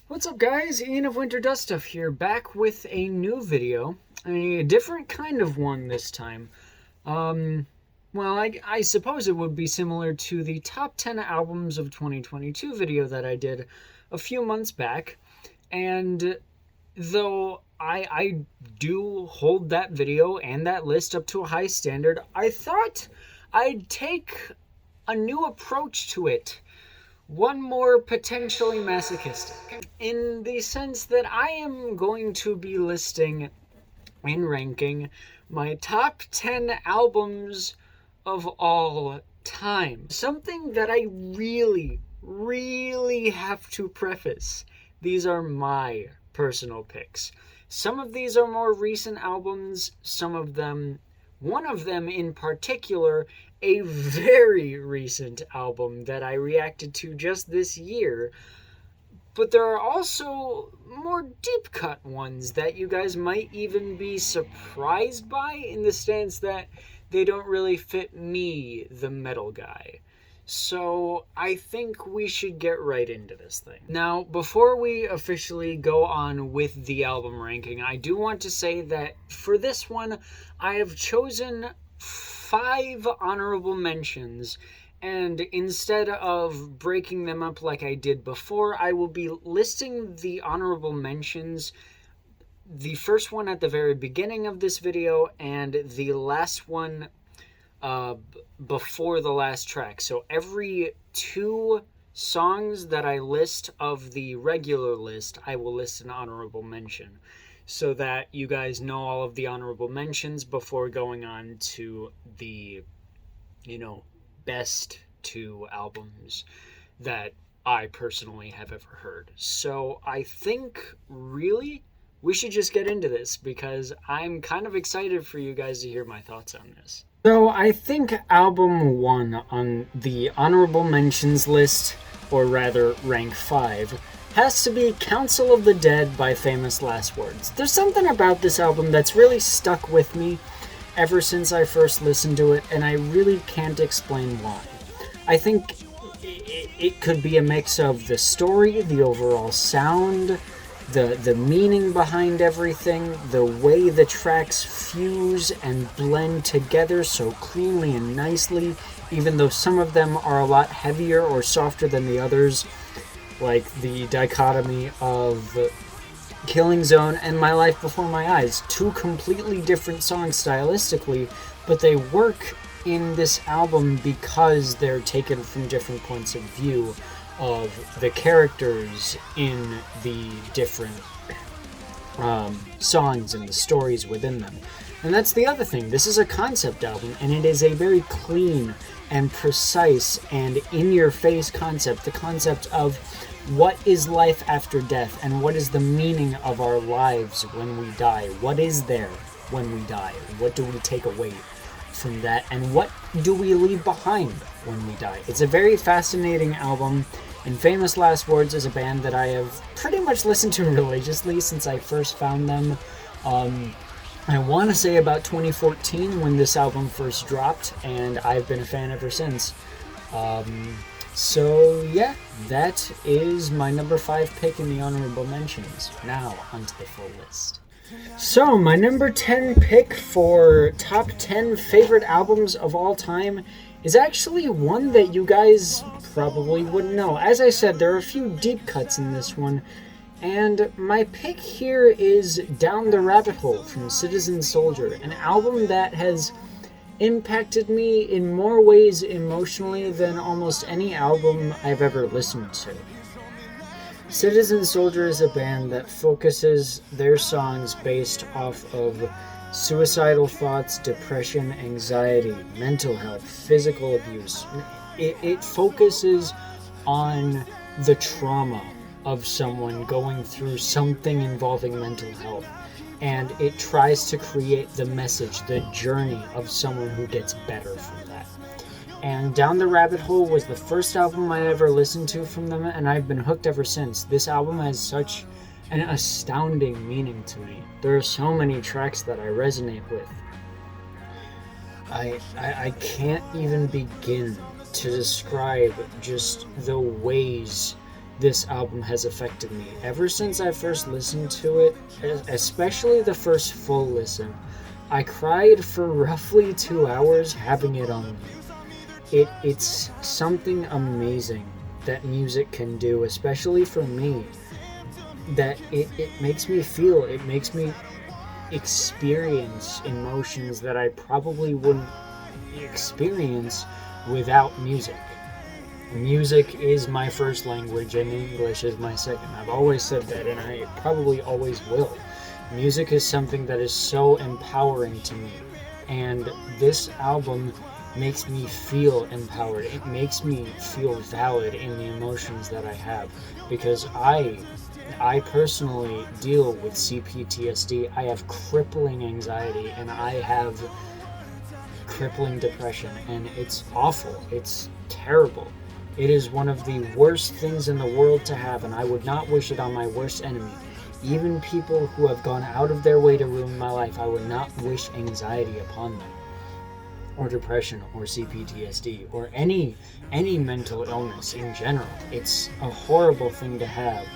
What's up guys, Ian of Winter Dust Stuff here, back with a new video, a different kind of one this time. Well, I suppose it would be similar to the top 10 albums of 2022 video that I did a few months back, and though I do hold that video and that list up to a high standard, I thought I'd take a new approach to it. One more potentially masochistic, in the sense that I am going to be listing and ranking my top 10 albums of all time. Something that I really have to preface. These are my personal picks. Some of these are more recent albums, one of them in particular, a very recent album that I reacted to just this year. But there are also more deep cut ones that you guys might even be surprised by, in the sense that they don't really fit me, the metal guy. So I think we should get right into this thing. Now, before we officially go on with the album ranking, I do want to say that for this one, I have chosen 5 honorable mentions, and instead of breaking them up like I did before, I will be listing the honorable mentions, the first one at the very beginning of this video and the last one before the last track. So every 2 songs that I list of the regular list, I will list an honorable mention, so that you guys know all of the honorable mentions before going on to the, best 2 albums that I personally have ever heard. So I think, really, we should just get into this, because I'm kind of excited for you guys to hear my thoughts on this. So I think album 1 on the honorable mentions list, or rather rank 5, has to be Council of the Dead by Famous Last Words. There's something about this album that's really stuck with me ever since I first listened to it, and I really can't explain why. I think it could be a mix of the story, the overall sound, the meaning behind everything, the way the tracks fuse and blend together so cleanly and nicely, even though some of them are a lot heavier or softer than the others, like the dichotomy of Killing Zone and My Life Before My Eyes. 2 completely different songs stylistically, but they work in this album because they're taken from different points of view of the characters in the different songs and the stories within them. And that's the other thing. This is a concept album, and it is a very clean and precise and in-your-face concept. The concept of what is life after death, and what is the meaning of our lives when we die? What is there when we die? What do we take away from that, and what do we leave behind when we die? It's a very fascinating album, and Famous Last Words is a band that I have pretty much listened to religiously since I first found them. I want to say about 2014 when this album first dropped, and I've been a fan ever since. So yeah, that is my number 5 pick in the honorable mentions. Now, onto the full list. So, my number 10 pick for top 10 favorite albums of all time is actually one that you guys probably wouldn't know. As I said, there are a few deep cuts in this one, and my pick here is Down the Rabbit Hole from Citizen Soldier, an album that has impacted me in more ways emotionally than almost any album I've ever listened to. Citizen Soldier is a band that focuses their songs based off of suicidal thoughts, depression, anxiety, mental health, physical abuse. It focuses on the trauma of someone going through something involving mental health, and it tries to create the message, the journey of someone who gets better from that. And Down the Rabbit Hole was the first album I ever listened to from them, and I've been hooked ever since. This album has such an astounding meaning to me. There are so many tracks that I resonate with. I can't even begin to describe just the ways this album has affected me. Ever since I first listened to it, especially the first full listen, I cried for roughly 2 hours having it on me. It's something amazing that music can do, especially for me, that it makes me feel, it makes me experience emotions that I probably wouldn't experience without music. Music is my first language and English is my second. I've always said that, and I probably always will. Music is something that is so empowering to me, and this album makes me feel empowered. It makes me feel valid in the emotions that I have, because I personally deal with CPTSD. I have crippling anxiety, and I have crippling depression, and it's awful. It's terrible. It is one of the worst things in the world to have, and I would not wish it on my worst enemy. Even people who have gone out of their way to ruin my life, I would not wish anxiety upon them, or depression, or CPTSD, or any mental illness in general. It's a horrible thing to have.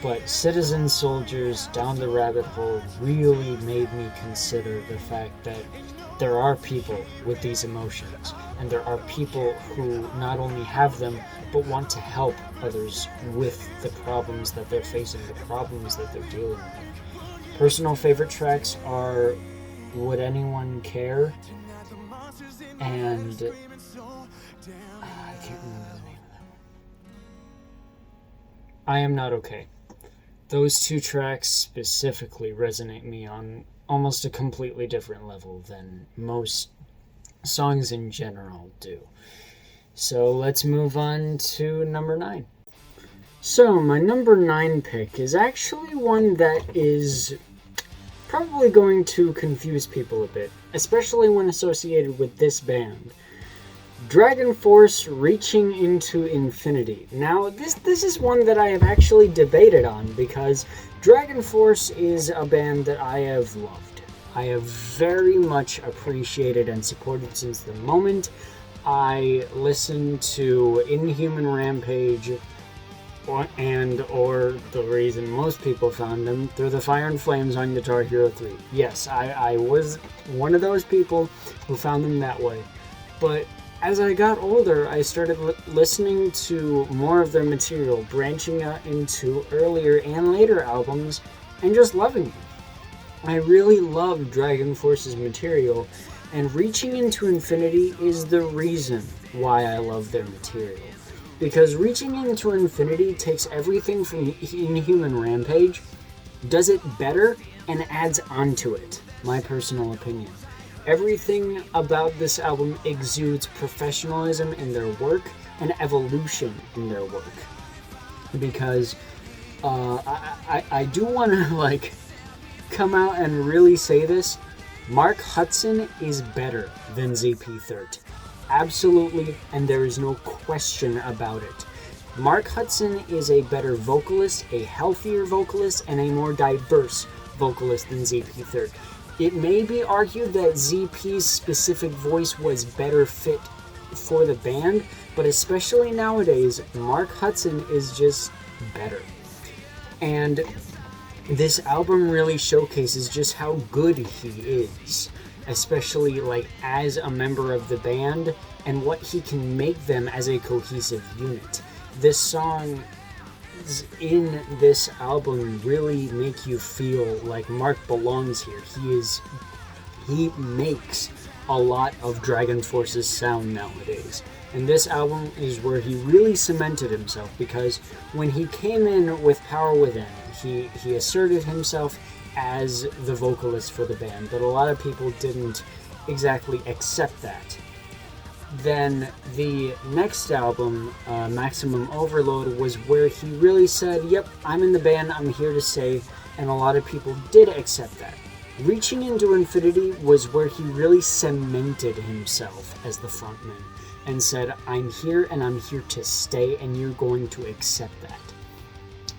But Citizen Soldiers Down the Rabbit Hole really made me consider the fact that there are people with these emotions, and there are people who not only have them, but want to help others with the problems that they're facing, the problems that they're dealing with. Personal favorite tracks are Would Anyone Care? And I can't remember the name of that one. I Am Not Okay. Those two tracks specifically resonate me on almost a completely different level than most songs in general do. So let's move on to number 9. So my number 9 pick is actually one that is probably going to confuse people a bit, especially when associated with this band. DragonForce, Reaching into Infinity. Now, this is one that I have actually debated on, because DragonForce is a band that I have loved. I have very much appreciated and supported since the moment I listened to Inhuman Rampage, or the reason most people found them, through the Fire and Flames on Guitar Hero 3. Yes, I was one of those people who found them that way. But as I got older, I started listening to more of their material, branching out into earlier and later albums, and just loving it. I really love DragonForce's material, and Reaching into Infinity is the reason why I love their material. Because Reaching into Infinity takes everything from Inhuman Rampage, does it better, and adds onto it, my personal opinion. Everything about this album exudes professionalism in their work and evolution in their work. Because I do want to come out and really say this. Mark Hudson is better than ZP Third. Absolutely, and there is no question about it. Mark Hudson is a better vocalist, a healthier vocalist, and a more diverse vocalist than ZP Third. It may be argued that ZP's specific voice was better fit for the band, but especially nowadays, Mark Hudson is just better. And this album really showcases just how good he is, especially as a member of the band, and what he can make them as a cohesive unit. This song in this album really make you feel like Mark belongs here. He makes a lot of DragonForce's sound nowadays. And this album is where he really cemented himself, because when he came in with Power Within, he asserted himself as the vocalist for the band, but a lot of people didn't exactly accept that. Then the next album, Maximum Overload, was where he really said, yep, I'm in the band, I'm here to stay, and a lot of people did accept that. Reaching into Infinity was where he really cemented himself as the frontman and said, I'm here and I'm here to stay, and you're going to accept that.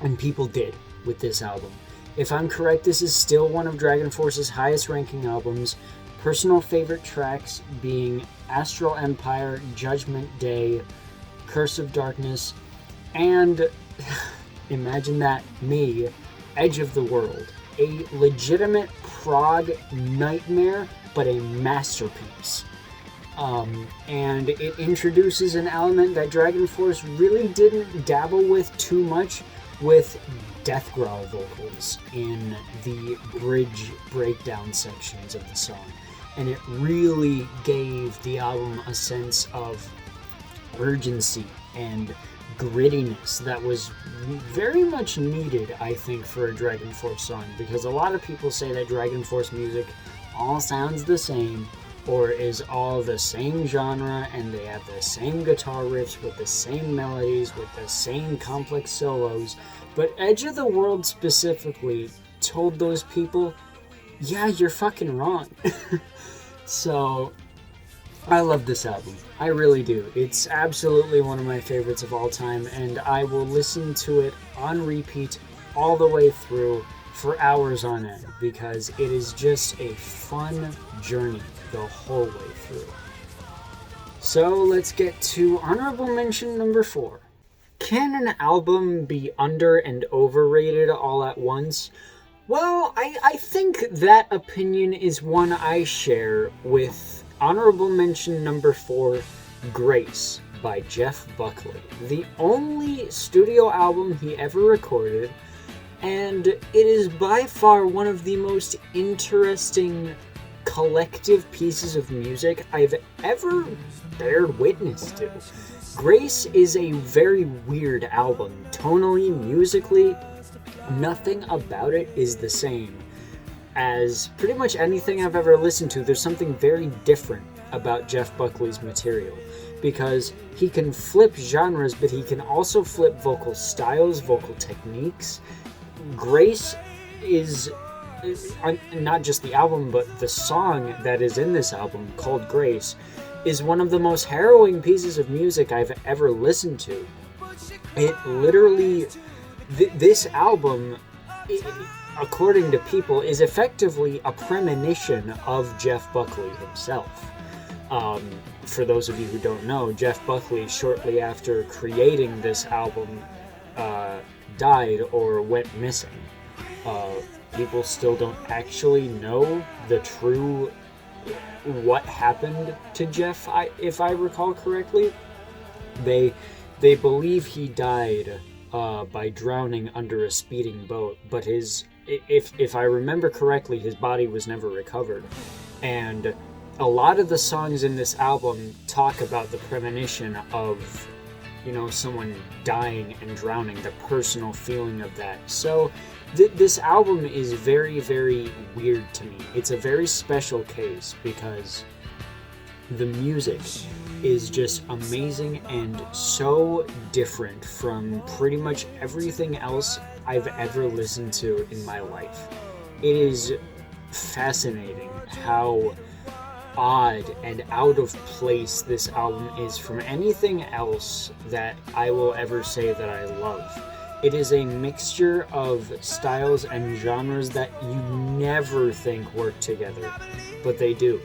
And people did with this album. If I'm correct, this is still one of DragonForce's highest ranking albums. Personal favorite tracks being Astral Empire, Judgment Day, Curse of Darkness, and imagine that, me, Edge of the World, a legitimate prog nightmare, but a masterpiece. And it introduces an element that DragonForce really didn't dabble with too much, with death growl vocals in the bridge breakdown sections of the song. And it really gave the album a sense of urgency and grittiness that was very much needed, I think, for a DragonForce song, because a lot of people say that DragonForce music all sounds the same, or is all the same genre, and they have the same guitar riffs with the same melodies, with the same complex solos. But Edge of the World specifically told those people, yeah, you're fucking wrong. So, I love this album. I really do. It's absolutely one of my favorites of all time, and I will listen to it on repeat all the way through for hours on end, because it is just a fun journey the whole way through. So let's get to honorable mention number 4. Can an album be under and overrated all at once? Well, I think that opinion is one I share with honorable mention number 4, Grace by Jeff Buckley. The only studio album he ever recorded, and it is by far one of the most interesting collective pieces of music I've ever bared witness to. Grace is a very weird album. Tonally, musically, nothing about it is the same as pretty much anything I've ever listened to. There's something very different about Jeff Buckley's material, because he can flip genres, but he can also flip vocal styles, vocal techniques. Grace is not just the album, but the song that is in this album, called Grace, is one of the most harrowing pieces of music I've ever listened to. It literally, this album, according to people, is effectively a premonition of Jeff Buckley himself. For those of you who don't know, Jeff Buckley, shortly after creating this album, died or went missing. People still don't actually know the true what happened to Jeff, if I recall correctly. They believe he died by drowning under a speeding boat, but if I remember correctly, his body was never recovered. And a lot of the songs in this album talk about the premonition of, someone dying and drowning, the personal feeling of that. So this album is very, very weird to me. It's a very special case because the music is just amazing and so different from pretty much everything else I've ever listened to in my life. It is fascinating how odd and out of place this album is from anything else that I will ever say that I love. It is a mixture of styles and genres that you never think work together, but they do.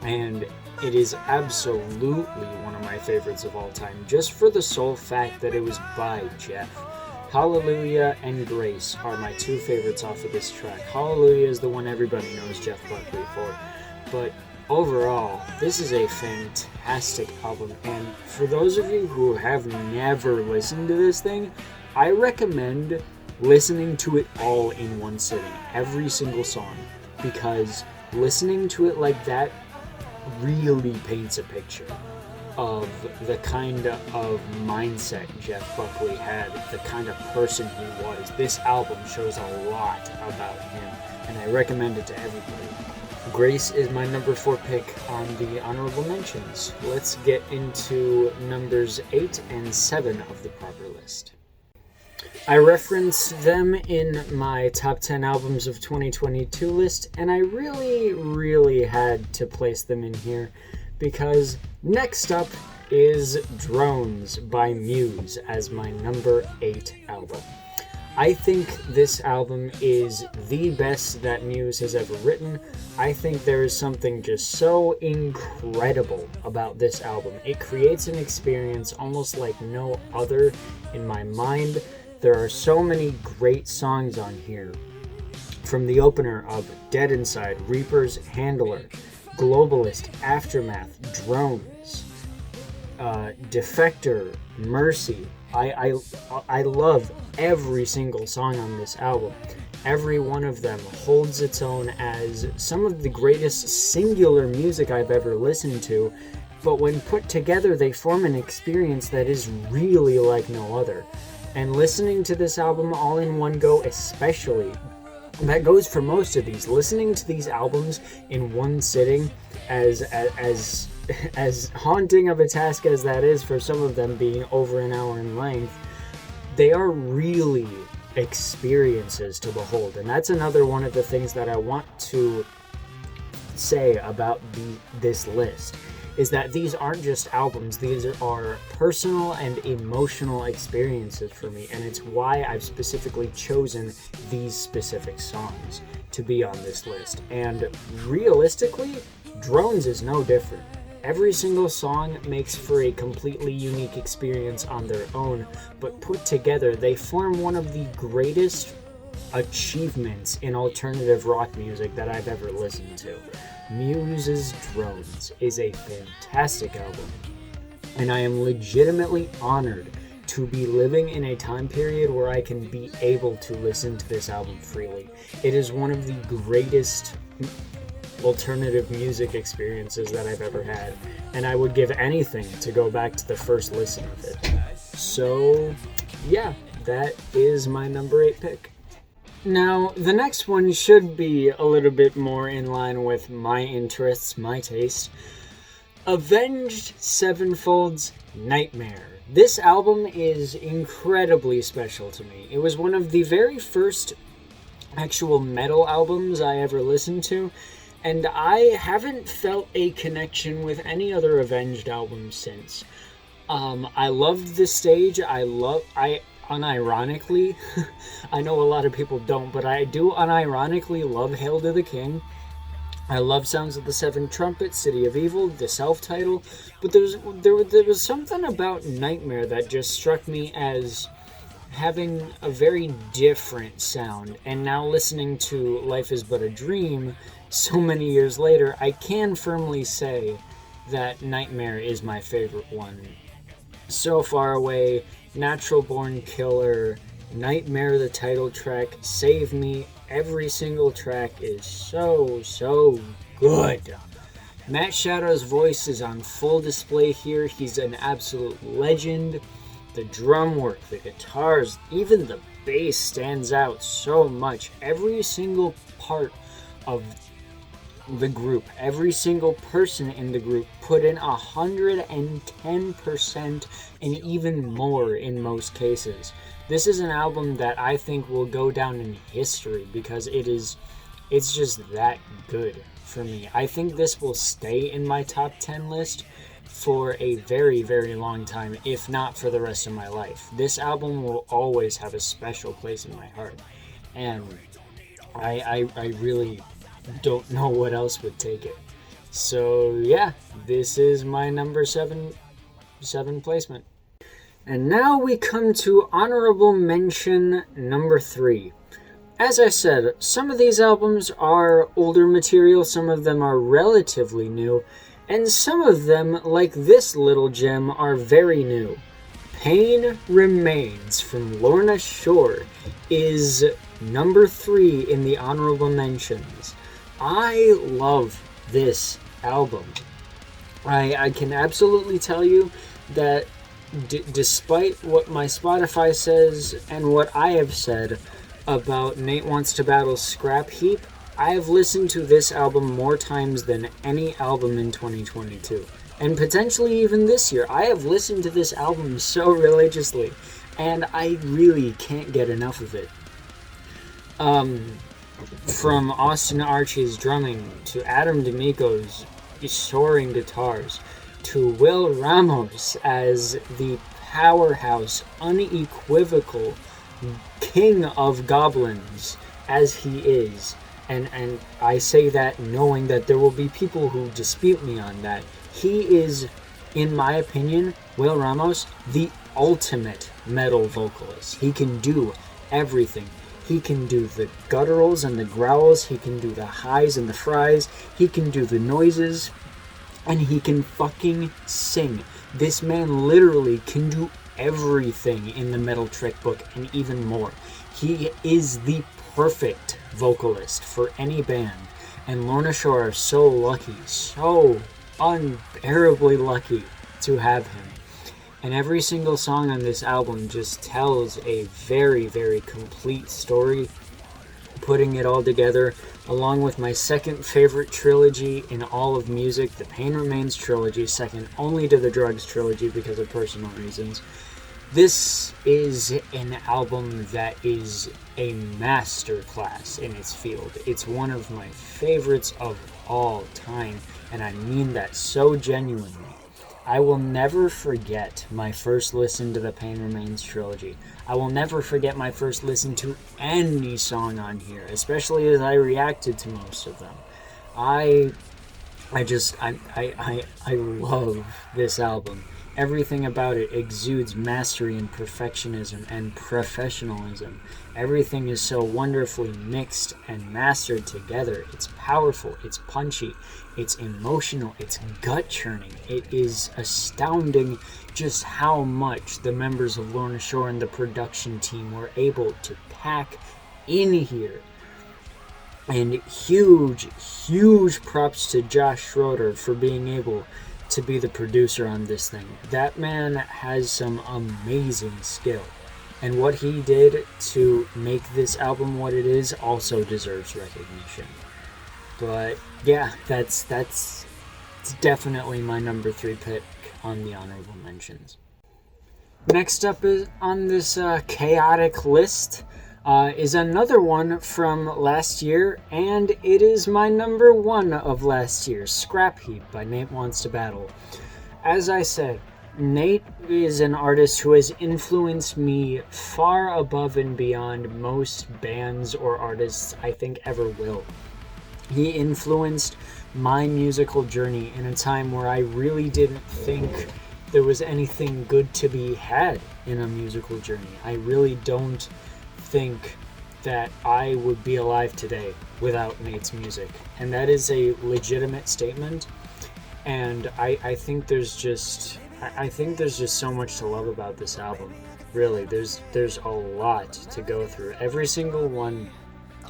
And it is absolutely one of my favorites of all time, just for the sole fact that it was by Jeff. Hallelujah and Grace are my two favorites off of this track. Hallelujah is the one everybody knows Jeff Buckley for, but overall, this is a fantastic album, and for those of you who have never listened to this thing, I recommend listening to it all in one sitting, every single song, because listening to it like that really paints a picture of the kind of mindset Jeff Buckley had, the kind of person he was. This album shows a lot about him, and I recommend it to everybody. Grace is my number 4 pick on the honorable mentions. Let's get into numbers 8 and 7 of the proper list. I referenced them in my top 10 albums of 2022 list, and I really had to place them in here because next up is Drones by Muse as my number 8 album. I think this album is the best that Muse has ever written. I think there is something just so incredible about this album. It creates an experience almost like no other in my mind. There are so many great songs on here. From the opener of Dead Inside, Reaper's Handler, Globalist, Aftermath, Drones, Defector, Mercy. I love every single song on this album. Every one of them holds its own as some of the greatest singular music I've ever listened to, but when put together they form an experience that is really like no other. And listening to this album all in one go especially, that goes for most of these. Listening to these albums in one sitting, as haunting of a task as that is for some of them being over an hour in length, they are really experiences to behold. And that's another one of the things that I want to say about this list, is that these aren't just albums, these are personal and emotional experiences for me, and it's why I've specifically chosen these specific songs to be on this list. And realistically, Drones is no different. Every single song makes for a completely unique experience on their own, but put together, they form one of the greatest achievements in alternative rock music that I've ever listened to. Muse's Drones is a fantastic album, and I am legitimately honored to be living in a time period where I can be able to listen to this album freely. It is one of the greatest alternative music experiences that I've ever had, and I would give anything to go back to the first listen of it. So yeah, that is my number 8 pick. Now, the next one should be a little bit more in line with my interests, my taste. Avenged Sevenfold's Nightmare. This album is incredibly special to me. It was one of the very first actual metal albums I ever listened to, and I haven't felt a connection with any other Avenged album since. I loved the stage. I unironically, I know a lot of people don't, but I do unironically love Hail to the King. I love Sounds of the Seven Trumpets, City of Evil, the self-title, but there was something about Nightmare that just struck me as having a very different sound. And now listening to Life is But a Dream so many years later, I can firmly say that Nightmare is my favorite one. So Far Away, Natural Born Killer, Nightmare, the title track, Save Me, every single track is so good. Matt Shadow's voice is on full display here. He's an absolute legend. The drum work, the guitars, even the bass stands out so much. Every single part of the group, every single person in the group put in 110% and even more in most cases. This is an album that I think will go down in history because it's just that good for me. I think this will stay in my top 10 list for a very, very long time, if not for the rest of my life. This album will always have a special place in my heart, and I really don't know what else would take it. So yeah, this is my number 7 placement. And now we come to honorable mention number 3. As I said, some of these albums are older material, some of them are relatively new, and some of them, like this little gem, are very new. Pain Remains from Lorna Shore is number 3 in the honorable mentions. I love this album. I can absolutely tell you that despite what my Spotify says and what I have said about Nate Wants to Battle's Scrap Heap, I have listened to this album more times than any album in 2022. And potentially even this year. I have listened to this album so religiously, and I really can't get enough of it. From Austin Archie's drumming, to Adam D'Amico's soaring guitars, to Will Ramos as the powerhouse, unequivocal king of goblins as he is, and I say that knowing that there will be people who dispute me on that, he is, in my opinion, Will Ramos, the ultimate metal vocalist. He can do everything. He can do the gutturals and the growls, he can do the highs and the fries, he can do the noises, and he can fucking sing. This man literally can do everything in the Metal Trick book and even more. He is the perfect vocalist for any band, and Lorna Shore are so lucky, so unbearably lucky to have him. And every single song on this album just tells a very, very complete story, putting it all together, along with my second favorite trilogy in all of music, the Pain Remains trilogy, second only to the Drugs trilogy because of personal reasons. This is an album that is a masterclass in its field. It's one of my favorites of all time, and I mean that so genuinely. I will never forget my first listen to the Pain Remains trilogy. I will never forget my first listen to any song on here, especially as I reacted to most of them. I love this album. Everything about it exudes mastery and perfectionism and professionalism. Everything is so wonderfully mixed and mastered together. It's powerful, it's punchy, it's emotional, it's gut-churning. It is astounding just how much the members of Lorna Shore and the production team were able to pack in here. And huge, huge props to Josh Schroeder for being able to be the producer on this thing. That man has some amazing skill, and what he did to make this album what it is also deserves recognition. But yeah, that's definitely my number 3 pick on the honorable mentions. Next up is on this chaotic list is another one from last year, and it is my number 1 of last year, Scrap Heap by NateWantsToBattle. As I said, Nate is an artist who has influenced me far above and beyond most bands or artists I think ever will. He influenced my musical journey in a time where I really didn't think there was anything good to be had in a musical journey. I really don't think that I would be alive today without Nate's music, and that is a legitimate statement. And I think there's just so much to love about this album. Really, there's a lot to go through. Every single one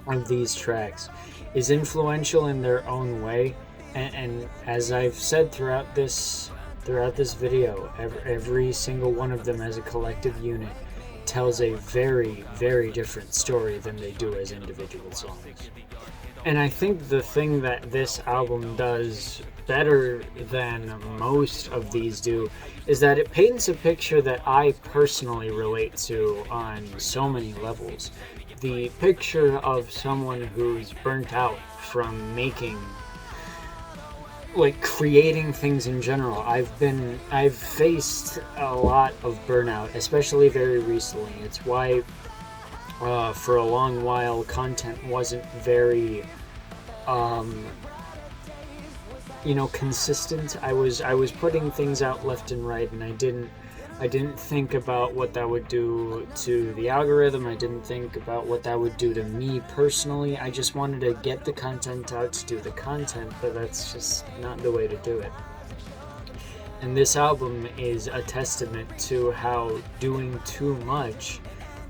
of these tracks is influential in their own way, and as I've said throughout this video, every single one of them as a collective unit tells a very, very different story than they do as individual songs. And I think the thing that this album does better than most of these do is that it paints a picture that I personally relate to on so many levels. The picture of someone who's burnt out from creating things in general. I've faced a lot of burnout, especially very recently. It's why for a long while content wasn't very consistent. I was putting things out left and right, and I didn't think about what that would do to the algorithm. I didn't think about what that would do to me personally. I just wanted to get the content out to do the content, but that's just not the way to do it. And this album is a testament to how doing too much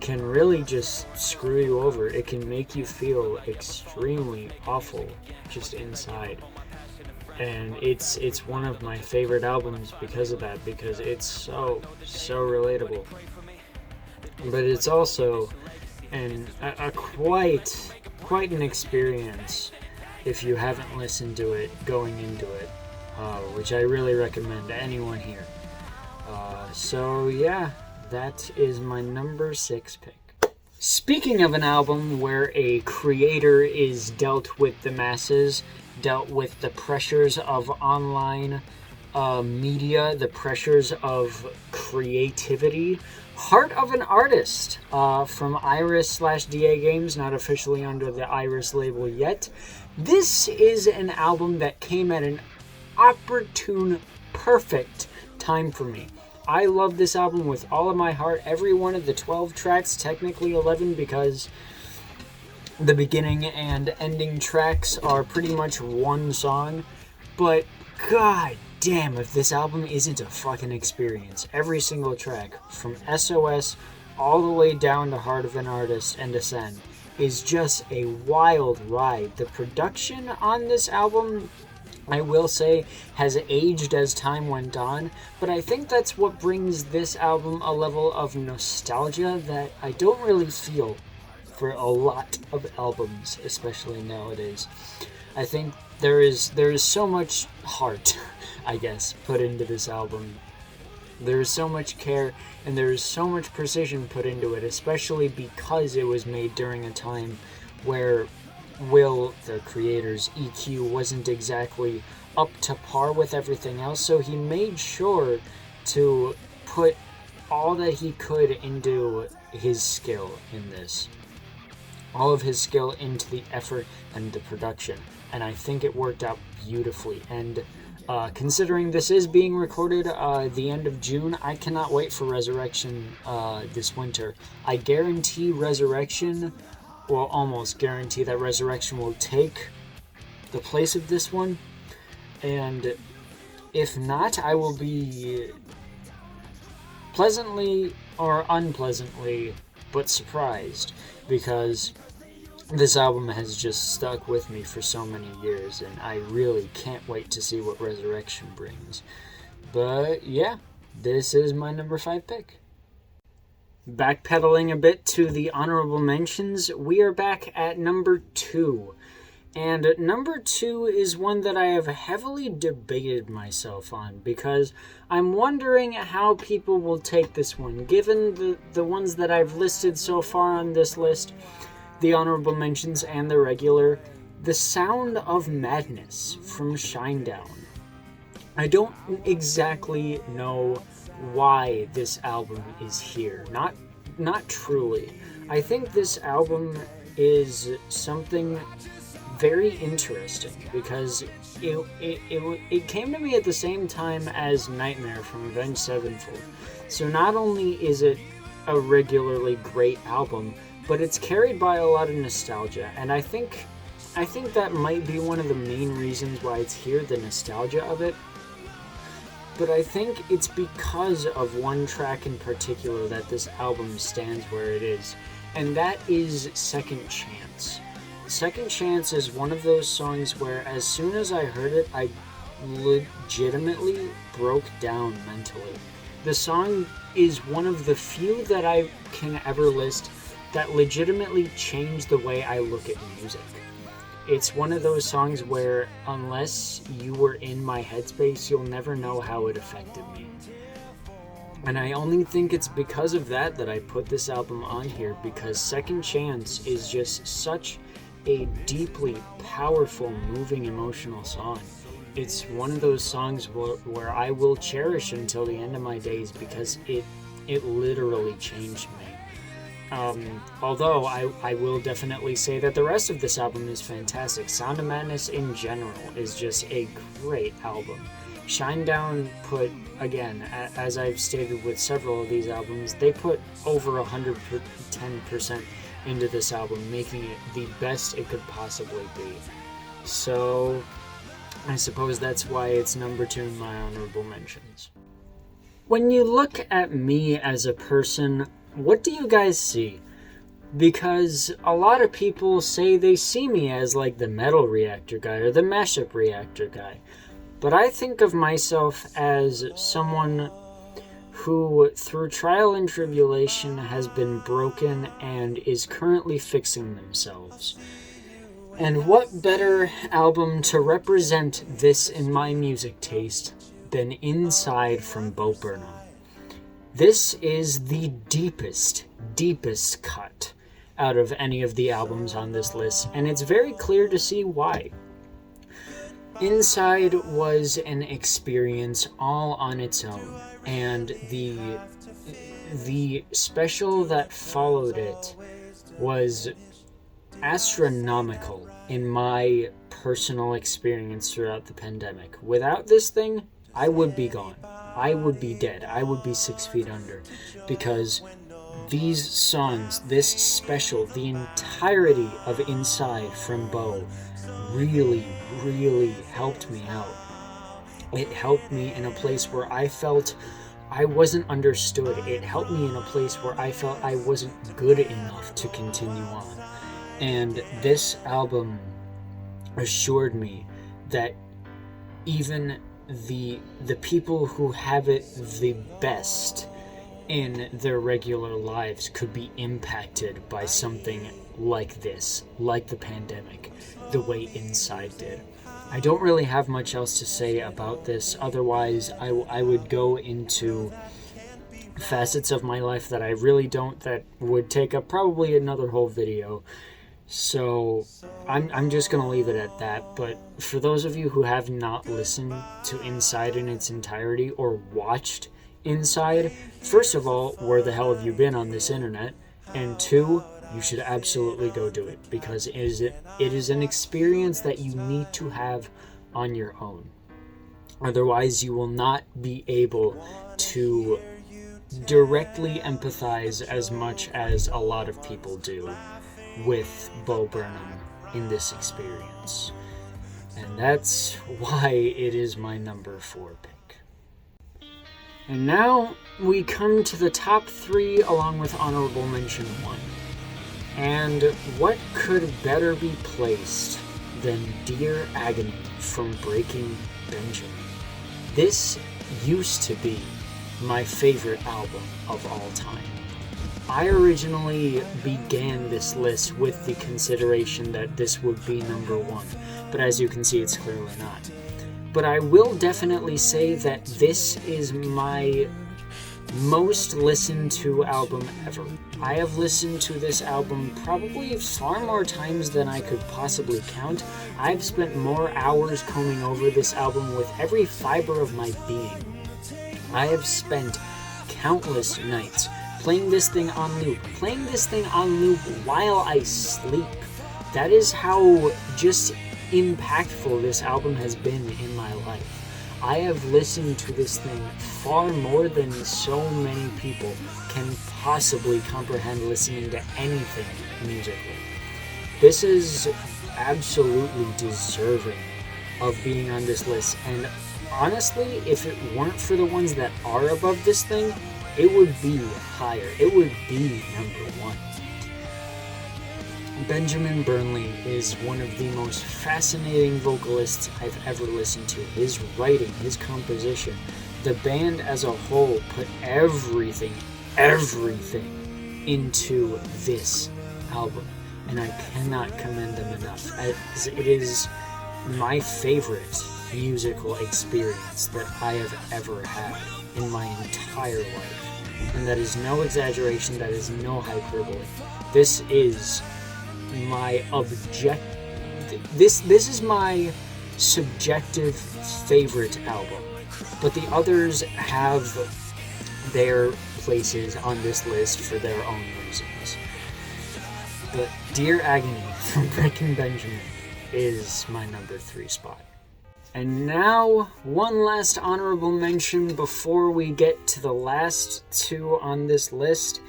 can really just screw you over. It can make you feel extremely awful just inside. And it's one of my favorite albums because of that, because it's so relatable. But it's also a quite an experience if you haven't listened to it going into it, which I really recommend to anyone here. So yeah, that is my number 6 pick. Speaking of an album where a creator is dealt with the masses, dealt with the pressures of online media, the pressures of creativity Heart of an Artist from Iris/DA Games, not officially under the Iris label yet. This is an album that came at an opportune, perfect time for me. I love this album with all of my heart. Every one of the 12 tracks, technically 11 because the beginning and ending tracks are pretty much one song. But god damn if this album isn't a fucking experience. Every single track, from SOS all the way down to Heart of an Artist and Ascend, is just a wild ride. The production on this album, I will say, has aged as time went on, but I think that's what brings this album a level of nostalgia that I don't really feel for a lot of albums, especially nowadays. I think there is so much heart, I guess, put into this album. There is so much care and there is so much precision put into it, especially because it was made during a time where Will, the creator's EQ, wasn't exactly up to par with everything else, so he made sure to put all that he could into his skill in this. All of his skill into the effort and the production, and I think it worked out beautifully. And considering this is being recorded the end of June, I cannot wait for Resurrection this winter. I guarantee Resurrection, well, almost guarantee that Resurrection will take the place of this one, and if not, I will be pleasantly or unpleasantly but surprised, because this album has just stuck with me for so many years, and I really can't wait to see what Resurrection brings. But yeah, this is my number 5 pick. Backpedaling a bit to the honorable mentions, we are back at number 2. And number 2 is one that I have heavily debated myself on, because I'm wondering how people will take this one. Given the ones that I've listed so far on this list, the honorable mentions and the regular, The Sound of Madness from Shinedown. I don't exactly know why this album is here. Not truly. I think this album is something very interesting, because it came to me at the same time as Nightmare from Avenged Sevenfold. So not only is it a regularly great album, but it's carried by a lot of nostalgia, and I think that might be one of the main reasons why it's here, the nostalgia of it. But I think it's because of one track in particular that this album stands where it is, and that is Second Chance. Second Chance is one of those songs where as soon as I heard it, I legitimately broke down mentally. The song is one of the few that I can ever list that legitimately changed the way I look at music. It's one of those songs where unless you were in my headspace, you'll never know how it affected me. And I only think it's because of that I put this album on here, because Second Chance is just such a deeply powerful, moving, emotional song. It's one of those songs where I will cherish until the end of my days, because it literally changed me. Although I will definitely say that the rest of this album is fantastic. Sound of Madness in general is just a great album. Shinedown put, again, as I've stated with several of these albums, they put over 110% into this album, making it the best it could possibly be. So I suppose that's why it's number 2 in my honorable mentions. When you look at me as a person, what do you guys see? Because a lot of people say they see me as like the metal reactor guy or the mashup reactor guy. But I think of myself as someone who, through trial and tribulation, has been broken and is currently fixing themselves. And what better album to represent this in my music taste than Inside from Bo Burnham? This is the deepest cut out of any of the albums on this list, and it's very clear to see why. Inside was an experience all on its own, and the special that followed it was astronomical in my personal experience throughout the pandemic. Without this thing, I would be gone. I would be dead. I would be 6 feet under, because these songs, this special, the entirety of Inside from Bo really, really helped me out. It helped me in a place where I felt I wasn't understood. It helped me in a place where I felt I wasn't good enough to continue on. And this album assured me that even the people who have it the best in their regular lives could be impacted by something like this, like the pandemic, the way Inside did. I don't really have much else to say about this, otherwise I would go into facets of my life that I really don't, that would take up probably another whole video. So I'm just going to leave it at that. But for those of you who have not listened to Inside in its entirety or watched Inside, first of all, where the hell have you been on this internet? And two, you should absolutely go do it, because it is an experience that you need to have on your own. Otherwise, you will not be able to directly empathize as much as a lot of people do with Bo Burnham in this experience. And that's why it is my number 4 pick. And now we come to the top 3 along with honorable mention 1. And what could better be placed than Dear Agony from Breaking Benjamin? This used to be my favorite album of all time. I originally began this list with the consideration that this would be number 1, but as you can see, it's clearly not. But I will definitely say that this is my most listened to album ever. I have listened to this album probably far more times than I could possibly count. I've spent more hours combing over this album with every fiber of my being. I have spent countless nights playing this thing on loop while I sleep. That is how just impactful this album has been in my life. I have listened to this thing far more than so many people can possibly comprehend listening to anything musically. This is absolutely deserving of being on this list, and honestly, if it weren't for the ones that are above this thing, it would be higher. It would be number 1. Benjamin Burnley is one of the most fascinating vocalists I've ever listened to. His writing, his composition, the band as a whole put everything into this album, and I cannot commend them enough. It is my favorite musical experience that I have ever had in my entire life, and that is no exaggeration, that is no hyperbole. This is my this is my subjective favorite album, but the others have their places on this list for their own reasons. But Dear Agony from Breaking Benjamin is my number 3 spot. And now, one last honorable mention before we get to the last 2 on this list,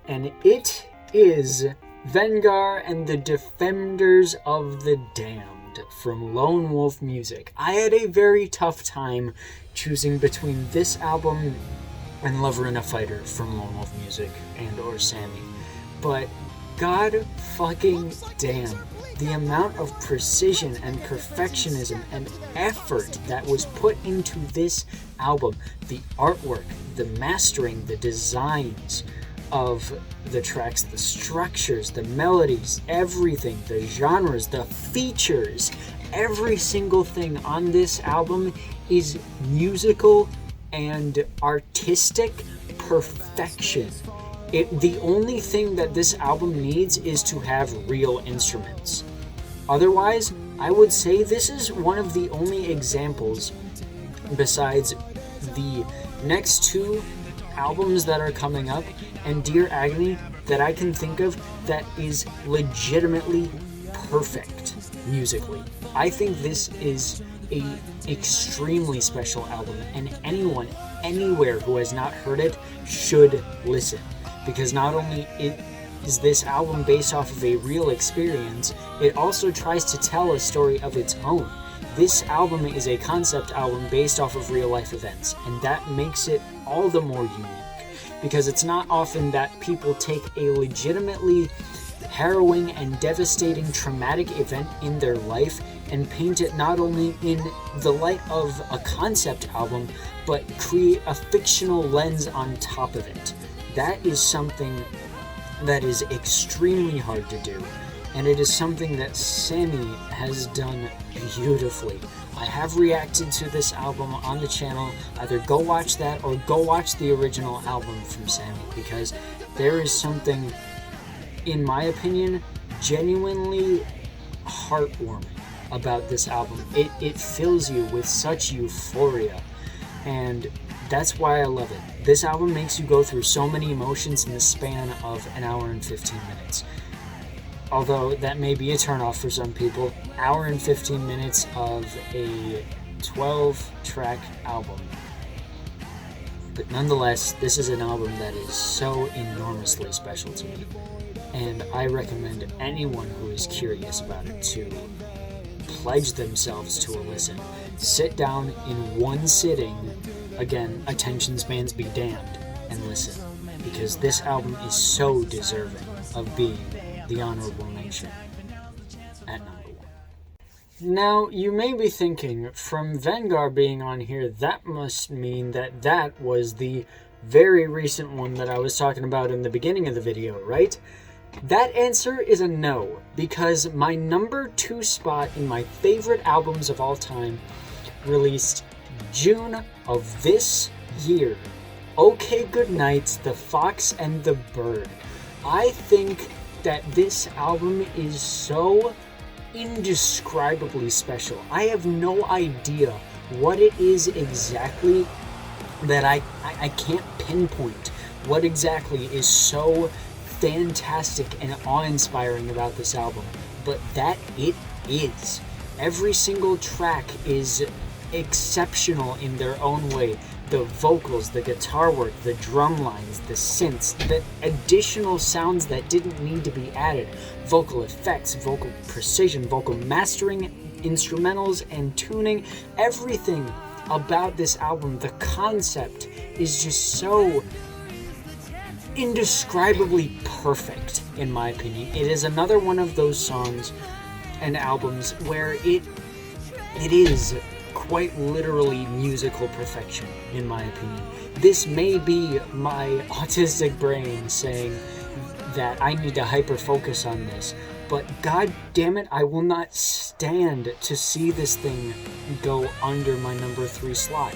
and it is Vengar and the Defenders of the Damned from Lone Wolf Music. I had a very tough time choosing between this album and Lover and a Fighter from Lone Wolf Music and or Sammy, but god fucking damn, the amount of precision and perfectionism and effort that was put into this album, the artwork, the mastering, the designs of the tracks, the structures, the melodies, everything, the genres, the features, every single thing on this album is musical and artistic perfection. The only thing that this album needs is to have real instruments. Otherwise, I would say this is one of the only examples, besides the next 2 albums that are coming up, and Dear Agony, that I can think of that is legitimately perfect musically. I think this is a extremely special album, and anyone anywhere who has not heard it should listen, because not only is this album based off of a real experience, it also tries to tell a story of its own. This album is a concept album based off of real life events, and that makes it all the more unique, because it's not often that people take a legitimately harrowing and devastating traumatic event in their life and paint it not only in the light of a concept album, but create a fictional lens on top of it. That is something that is extremely hard to do, and it is something that Sammy has done beautifully. I have reacted to this album on the channel. Either go watch that or go watch the original album from Sammy, because there is something, in my opinion, genuinely heartwarming about this album. It fills you with such euphoria, and that's why I love it. This album makes you go through so many emotions in the span of an hour and 15 minutes. Although that may be a turnoff for some people, hour and 15 minutes of a 12-track album. But nonetheless, this is an album that is so enormously special to me, and I recommend anyone who is curious about it to pledge themselves to a listen. Sit down in one sitting, again, attention spans be damned, and listen, because this album is so deserving of being the honorable mention at number 1. Now, you may be thinking, from Vengar being on here, that must mean that that was the very recent one that I was talking about in the beginning of the video, right? That answer is a no, because my number 2 spot in my favorite albums of all time released June of this year. Okay Goodnight, The Fox and the Bird. I think that this album is so indescribably special. I have no idea what it is exactly that I can't pinpoint what exactly is so fantastic and awe-inspiring about this album, but that it is. Every single track is exceptional in their own way. The vocals, the guitar work, the drum lines, the synths, the additional sounds that didn't need to be added, vocal effects, vocal precision, vocal mastering, instrumentals and tuning, everything about this album, the concept is just so indescribably perfect, in my opinion. It is another one of those songs and albums where it is quite literally musical perfection, in my opinion. This may be my autistic brain saying that I need to hyper focus on this, but god damn it, I will not stand to see this thing go under my number 3 slot.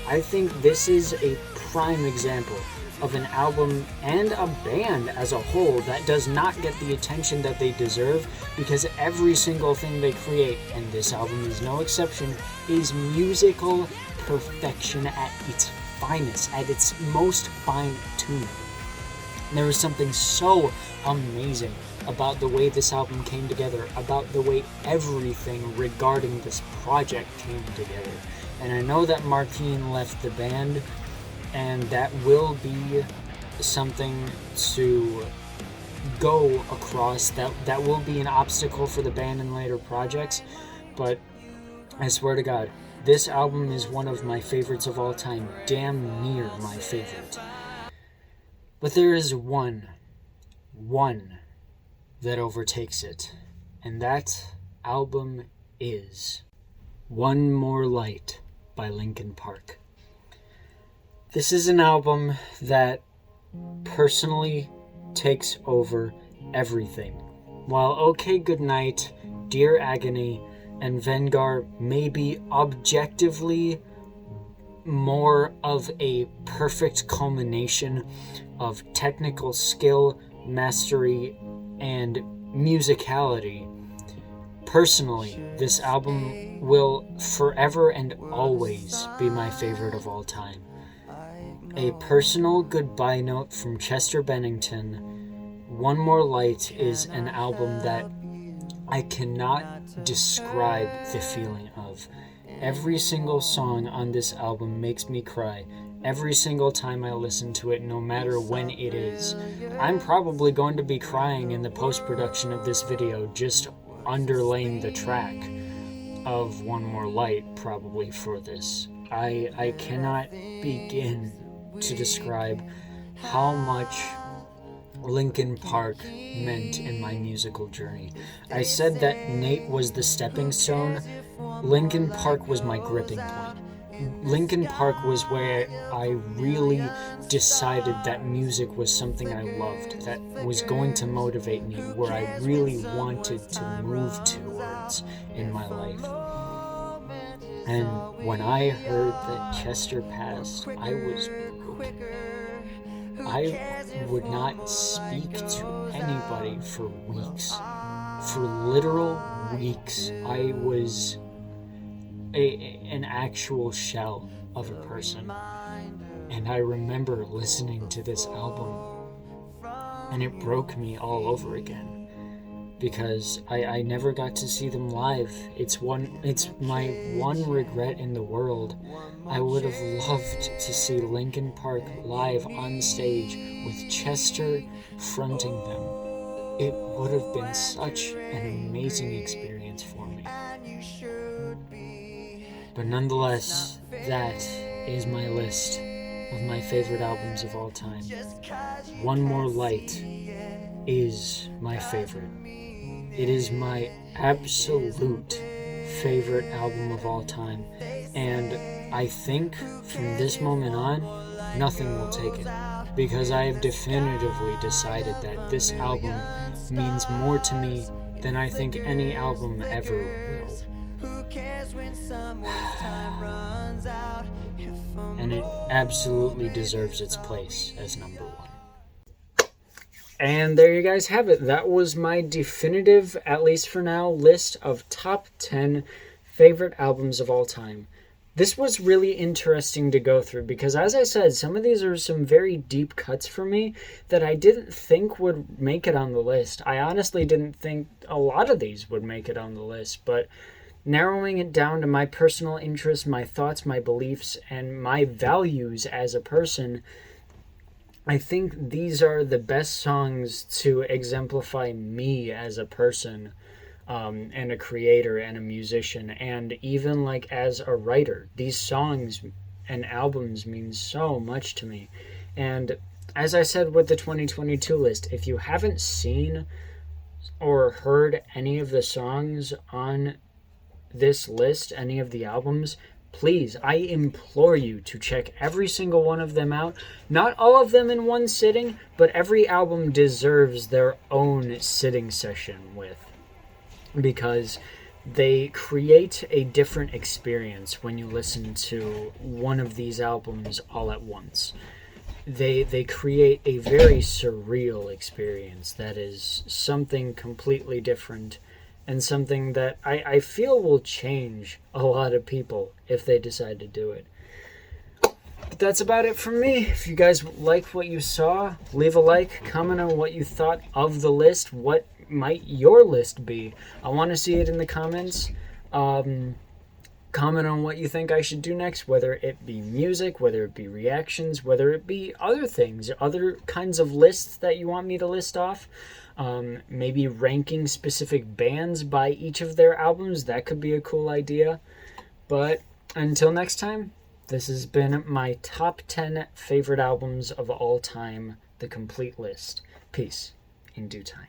I think this is a prime example of an album and a band as a whole that does not get the attention that they deserve, because every single thing they create, and this album is no exception, is musical perfection at its finest, at its most fine-tuned. There was something so amazing about the way this album came together, about the way everything regarding this project came together. And I know that Martine left the band, and that will be something to go across, that will be an obstacle for the band in later projects, but I swear to God, this album is one of my favorites of all time, damn near my favorite. But there is one that overtakes it, and that album is One More Light by Linkin Park. This is an album that personally takes over everything. While Okay Goodnight, Dear Agony, and Vengar may be objectively more of a perfect culmination of technical skill, mastery, and musicality, personally, this album will forever and always be my favorite of all time. A personal goodbye note from Chester Bennington. One More Light is an album that I cannot describe the feeling of. Every single song on this album makes me cry. Every single time I listen to it, no matter when it is. I'm probably going to be crying in the post-production of this video, just underlaying the track of One More Light, probably, for this. I cannot begin to describe how much Linkin Park meant in my musical journey. I said that Nate was the stepping stone. Linkin Park was my gripping point. Linkin Park was where I really decided that music was something I loved, that was going to motivate me, where I really wanted to move towards in my life. And when I heard that Chester passed, I was broken. I would not speak to anybody for weeks. For literal weeks, I was an actual shell of a person. And I remember listening to this album, and it broke me all over again. Because I never got to see them live. It's my one regret in the world. I would have loved to see Linkin Park live on stage with Chester fronting them. It would have been such an amazing experience for me. But nonetheless, that is my list of my favorite albums of all time. One More Light is my favorite. It is my absolute favorite album of all time, and I think from this moment on, nothing will take it, because I have definitively decided that this album means more to me than I think any album ever will. And it absolutely deserves its place as number one. And there you guys have it. That was my definitive, at least for now, list of top 10 favorite albums of all time. This was really interesting to go through because, as I said, some of these are some very deep cuts for me that I didn't think would make it on the list. I honestly didn't think a lot of these would make it on the list, but narrowing it down to my personal interests, my thoughts, my beliefs, and my values as a person, I think these are the best songs to exemplify me as a person, and a creator and a musician, and even like as a writer. These songs and albums mean so much to me. And as I said with the 2022 list, if you haven't seen or heard any of the songs on this list, any of the albums, please, I implore you to check every single one of them out. Not all of them in one sitting, but every album deserves their own sitting session with, because they create a different experience when you listen to one of these albums all at once. They create a very surreal experience that is something completely different, and something that I feel will change a lot of people if they decide to do it. But that's about it from me. If you guys liked what you saw, leave a like, comment on what you thought of the list. What might your list be? I want to see it in the comments. Comment on what you think I should do next, whether it be music, whether it be reactions, whether it be other things, other kinds of lists that you want me to list off. Maybe ranking specific bands by each of their albums. That could be a cool idea. But until next time, this has been my top 10 favorite albums of all time, the complete list. Peace in due time.